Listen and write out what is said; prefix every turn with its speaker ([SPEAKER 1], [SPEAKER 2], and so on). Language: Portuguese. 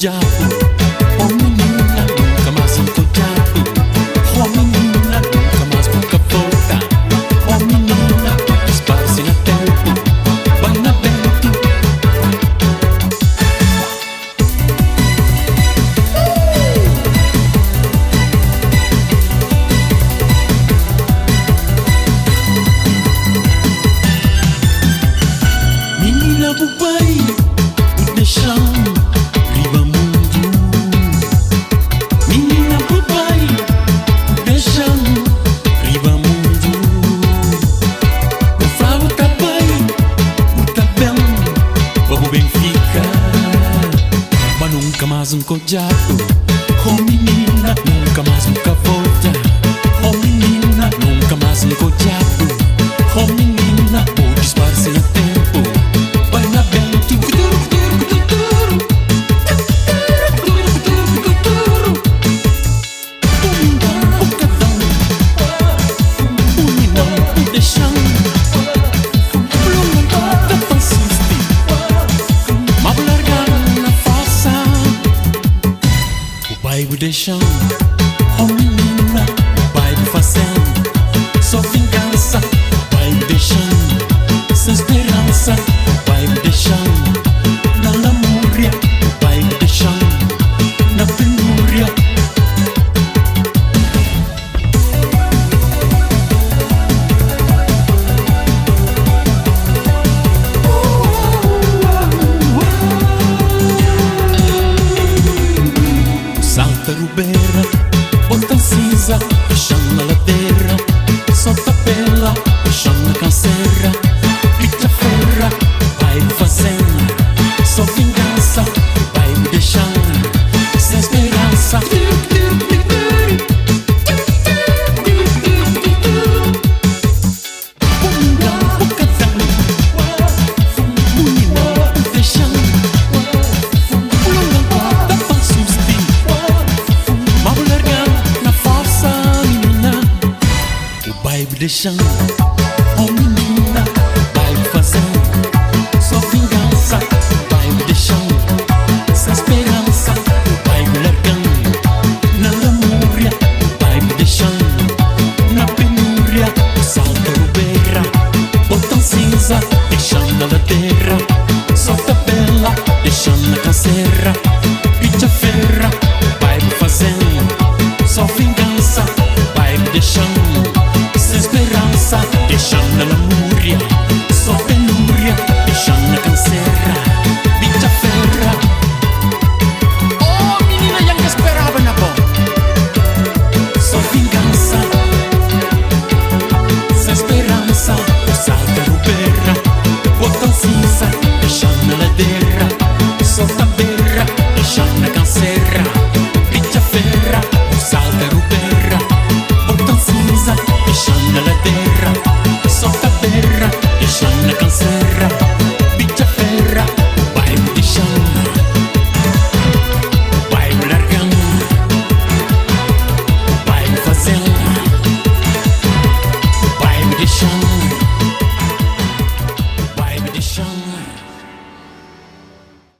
[SPEAKER 1] diabo. Oh menina, nunca mais encontrado. Oh menina, nunca mais boca volta. Oh menina, dispara-se no tempo, vai na vento. Menina, bubai, o deixão. Nunca mais diabo. Oh menina, nunca mais nunca volta. Oh menina, nunca mais diabo. Oh menina, o dispara-se no tempo, vai na vento. O cadão, o menão, o deixão. Vai me deixando, oh menina, vai me fazendo só vingança. Vai me deixando, sem esperança. Vai me deixando na lamúria. Vai me deixando na penúria. Tarubeira, bota cinza, deixando na ladeira. Solta pela, deixando na canseira. Pita ferra, vai me fazendo só vingança. Vai me deixando sem esperança. Vai me deixando, oh menina, vai me fazendo só vingança. Vai me deixando sem esperança. Vai me largando na lamúria. Vai me deixando na penúria. Salta rubeira, botão cinza, deixando na ladeira. Solta bela, deixando na canseira. Pita ferra, vai me fazendo só vingança. Vai me deixando sem esperança, deixando na lamúria. Só penúria, deixando na canseira. Bicha ferra. Oh menina, yang que esperava na boa. Só vingança, sem esperança. Salta rubeira, botão cinza, deixando na ladeira. Solta berra, deixando na canseira. Bicha ferra, salta rubeira, botão cinza, deixando na ladeira. Solta berra, deixando na canseira.